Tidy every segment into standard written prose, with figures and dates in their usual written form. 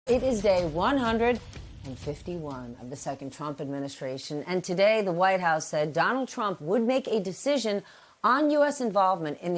It is day 151 of the second Trump administration, and today the White House said Donald Trump would make a decision on U.S. involvement in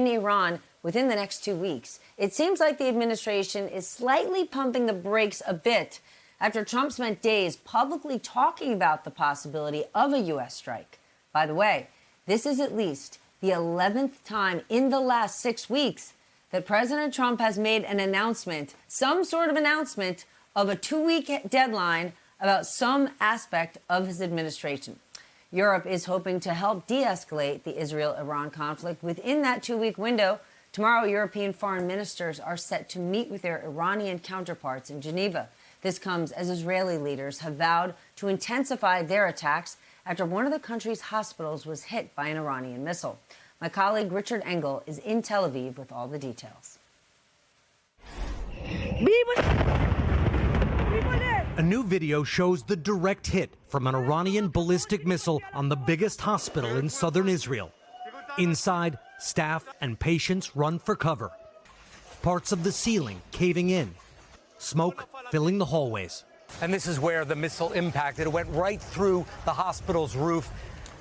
Iran within the next 2 weeks. It seems like the administration is slightly pumping the brakes a bit after Trump spent days publicly talking about the possibility of a U.S. strike. By the way, this is at least the 11th time in the last 6 weeks that President Trump has made an announcement, some sort of announcement, of a 2-week deadline about some aspect of his administration. Europe is hoping to help de-escalate the Israel-Iran conflict within that 2-week window. Tomorrow, European foreign ministers are set to meet with their Iranian counterparts in Geneva. This comes as Israeli leaders have vowed to intensify their attacks after one of the country's hospitals was hit by an Iranian missile. My colleague Richard Engel is in Tel Aviv with all the details. A new video shows the direct hit from an Iranian ballistic missile on the biggest hospital in southern Israel. Inside, staff and patients run for cover. Parts of the ceiling caving in, smoke filling the hallways. And this is where the missile impacted. It went right through the hospital's roof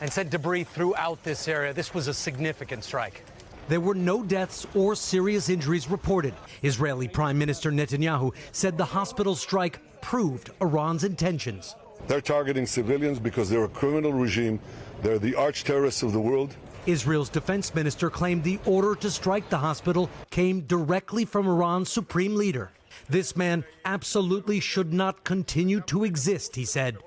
and sent debris throughout this area. This was a significant strike. There were no deaths or serious injuries reported. Israeli Prime Minister Netanyahu said the hospital strike proved Iran's intentions. They're targeting civilians because they're a criminal regime. They're the arch terrorists of the world. Israel's defense minister claimed the order to strike the hospital came directly from Iran's supreme leader. This man absolutely should not continue to exist, he said.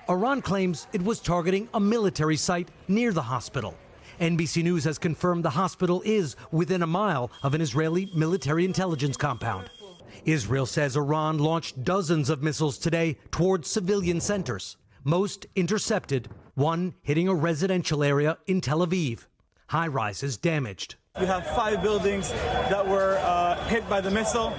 Iran claims it was targeting a military site near the hospital. NBC News has confirmed the hospital is within a mile of an Israeli military intelligence compound. Israel says Iran launched dozens of missiles today towards civilian centers, most intercepted, one hitting a residential area in Tel Aviv. High-rises damaged. You have 5 buildings that were hit by the missile.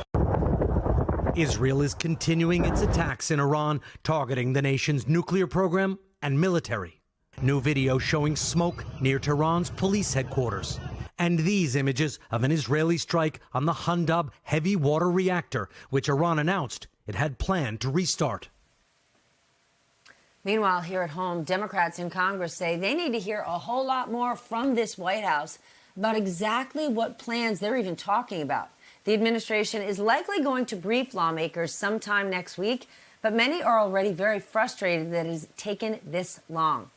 Israel is continuing its attacks in Iran, targeting the nation's nuclear program and military. New video showing smoke near Tehran's police headquarters. And these images of an Israeli strike on the Handab heavy water reactor, which Iran announced it had planned to restart. Meanwhile, here at home, Democrats in Congress say they need to hear a whole lot more from this White House about exactly what plans they're even talking about. The administration is likely going to brief lawmakers sometime next week, but many are already very frustrated that it has taken this long.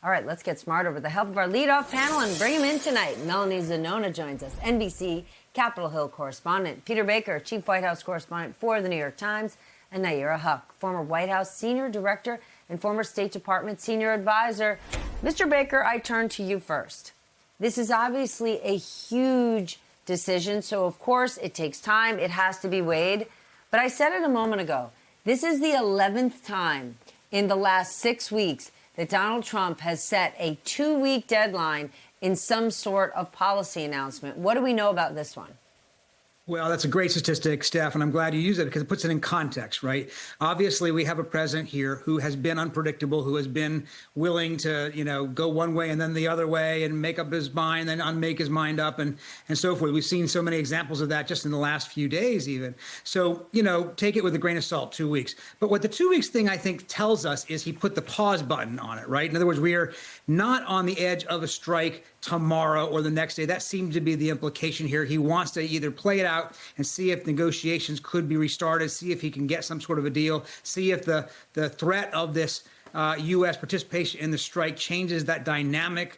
All right, let's get smarter with the help of our leadoff panel and bring him in tonight. Melanie Zanona joins us, NBC Capitol Hill correspondent. Peter Baker, chief White House correspondent for The New York Times. And Nayyera Huq, former White House senior director and former State Department senior advisor. Mr. Baker, I turn to you first. This is obviously a huge decision, so of course it takes time. It has to be weighed. But I said it a moment ago. This is the 11th time in the last 6 weeks that Donald Trump has set a 2-week deadline in some sort of policy announcement. What do we know about this one? Well, that's a great statistic, Steph, and I'm glad you use it because it puts it in context, right? Obviously, we have a president here who has been unpredictable, who has been willing to, go one way and then the other way and make up his mind, then unmake his mind up and so forth. We've seen so many examples of that just in the last few days even. So, take it with a grain of salt, 2 weeks. But what the 2 weeks thing, I think, tells us is he put the pause button on it, right? In other words, we are not on the edge of a strike tomorrow or the next day. That seemed to be the implication here. He wants to either play it out and see if negotiations could be restarted, see if he can get some sort of a deal, see if the threat of this U.S. participation in the strike changes that dynamic.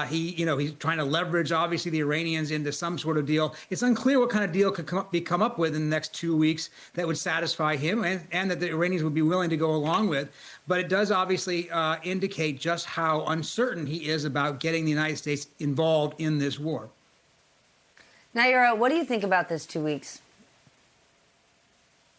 He's trying to leverage, obviously, the Iranians into some sort of deal. It's unclear what kind of deal could come up with in the next 2 weeks that would satisfy him and that the Iranians would be willing to go along with. But it does obviously indicate just how uncertain he is about getting the United States involved in this war. Nayyera, what do you think about this 2 weeks?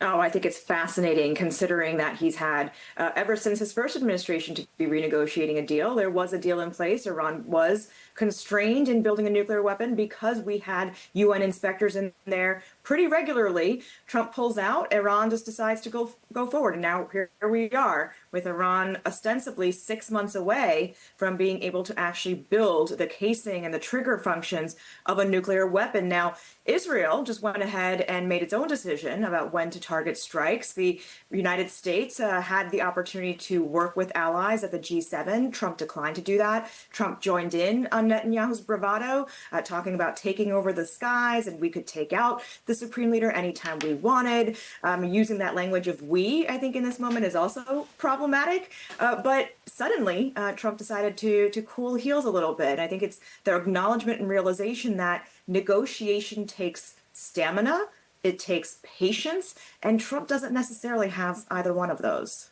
Oh, I think it's fascinating considering that he's had, ever since his first administration, to be renegotiating a deal. There was a deal in place. Iran was constrained in building a nuclear weapon because we had UN inspectors in there pretty regularly. Trump pulls out, Iran just decides to go forward. And now here we are with Iran ostensibly 6 months away from being able to actually build the casing and the trigger functions of a nuclear weapon. Now, Israel just went ahead and made its own decision about when to target strikes. The United States had the opportunity to work with allies at the G7. Trump declined to do that. Trump joined in on Netanyahu's bravado, talking about taking over the skies, and we could take out the supreme leader anytime we wanted. Using that language of we, I think in this moment is also problematic. But suddenly, Trump decided to cool heels a little bit. I think it's their acknowledgement and realization that negotiation takes stamina, it takes patience, and Trump doesn't necessarily have either one of those.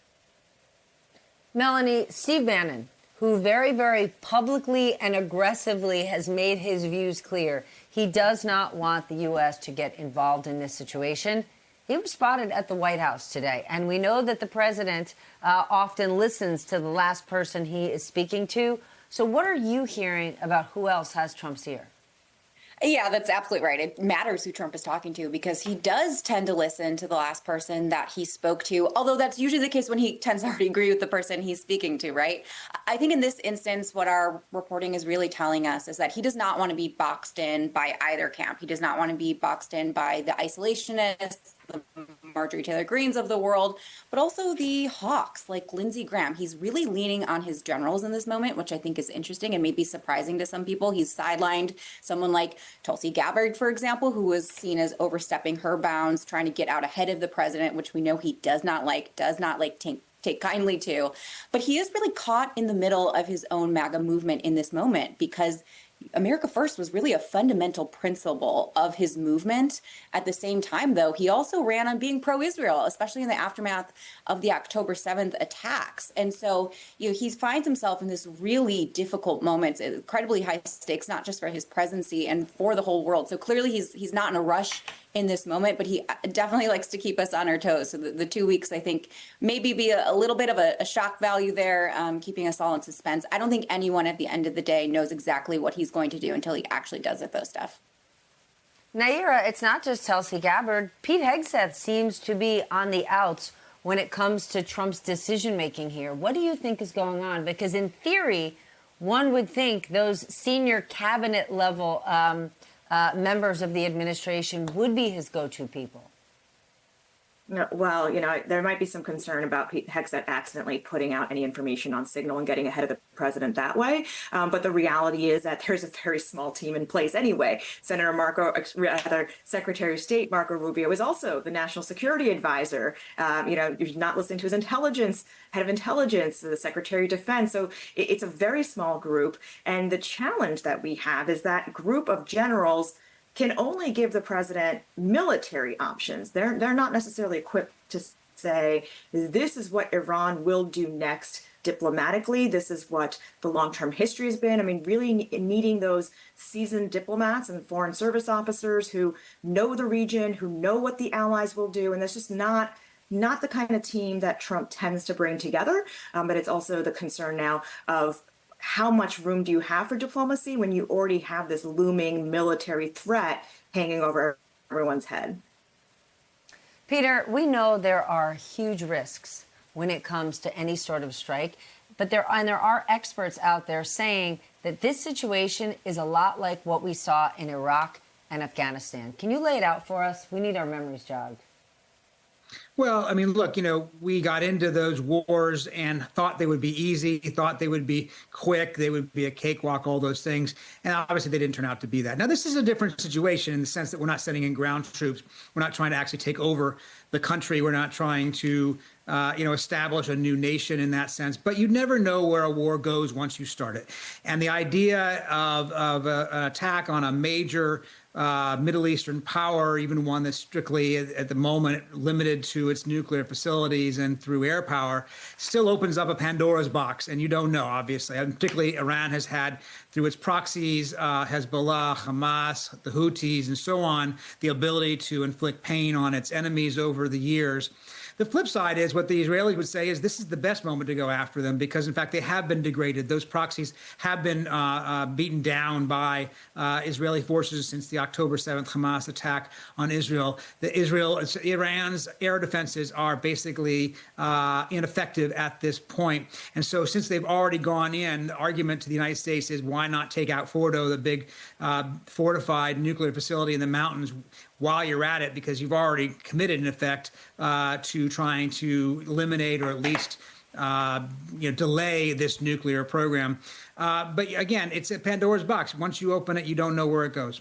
Melanie, Steve Bannon, who very, very publicly and aggressively has made his views clear, he does not want the U.S. to get involved in this situation. He was spotted at the White House today, and we know that the president often listens to the last person he is speaking to. So what are you hearing about who else has Trump's ear? Yeah, that's absolutely right. It matters who Trump is talking to because he does tend to listen to the last person that he spoke to, although that's usually the case when he tends to already agree with the person he's speaking to, right? I think in this instance, what our reporting is really telling us is that he does not want to be boxed in by either camp. He does not want to be boxed in by the isolationists, the Marjorie Taylor Greenes of the world, but also the hawks like Lindsey Graham. He's really leaning on his generals in this moment, which I think is interesting and maybe surprising to some people. He's sidelined someone like Tulsi Gabbard, for example, who was seen as overstepping her bounds, trying to get out ahead of the president, which we know he does not like take kindly to. But he is really caught in the middle of his own MAGA movement in this moment because America First was really a fundamental principle of his movement. At the same time, though, he also ran on being pro-Israel, especially in the aftermath of the October 7th attacks. And so, he finds himself in this really difficult moment, incredibly high stakes, not just for his presidency and for the whole world. So clearly he's not in a rush in this moment, but he definitely likes to keep us on our toes. So the 2 weeks, I think, maybe be a little bit of a shock value there, keeping us all in suspense. I don't think anyone at the end of the day knows exactly what he's going to do until he actually does it, though, Steph. Naira, it's not just Tulsi Gabbard. Pete Hegseth seems to be on the outs when it comes to Trump's decision-making here. What do you think is going on? Because in theory, one would think those senior cabinet-level members of the administration would be his go-to people. No, well, there might be some concern about Pete Hegseth accidentally putting out any information on Signal and getting ahead of the president that way. But the reality is that there's a very small team in place anyway. Secretary of State Marco Rubio is also the national security advisor. You're not listening to his head of intelligence, the Secretary of Defense. So it's a very small group. And the challenge that we have is that group of generals can only give the president military options. They're not necessarily equipped to say, this is what Iran will do next diplomatically. This is what the long-term history has been. I mean, really needing those seasoned diplomats and foreign service officers who know the region, who know what the allies will do. And that's just not the kind of team that Trump tends to bring together. But it's also the concern now of how much room do you have for diplomacy when you already have this looming military threat hanging over everyone's head? Peter, we know there are huge risks when it comes to any sort of strike, but there are experts out there saying that this situation is a lot like what we saw in Iraq and Afghanistan. Can you lay it out for us? We need our memories jogged. Well, I mean, look, we got into those wars and thought they would be easy, thought they would be quick, they would be a cakewalk, all those things. And obviously they didn't turn out to be that. Now, this is a different situation in the sense that we're not sending in ground troops. We're not trying to actually take over the country. We're not trying to, establish a new nation in that sense. But you never know where a war goes once you start it. And the idea of an attack on a major Middle Eastern power, even one that's strictly at the moment limited to its nuclear facilities and through air power, still opens up a Pandora's box. And you don't know, obviously. And particularly Iran has had, through its proxies, Hezbollah, Hamas, the Houthis, and so on, the ability to inflict pain on its enemies over the years. The flip side is what the Israelis would say is this is the best moment to go after them because, in fact, they have been degraded. Those proxies have been beaten down by Israeli forces since the October 7th Hamas attack on Israel. Iran's air defenses are basically ineffective at this point. And so since they've already gone in, the argument to the United States is why not take out Fordo, the big fortified nuclear facility in the mountains, while you're at it, because you've already committed, in effect, to trying to eliminate or at least delay this nuclear program. But again, it's a Pandora's box. Once you open it, you don't know where it goes.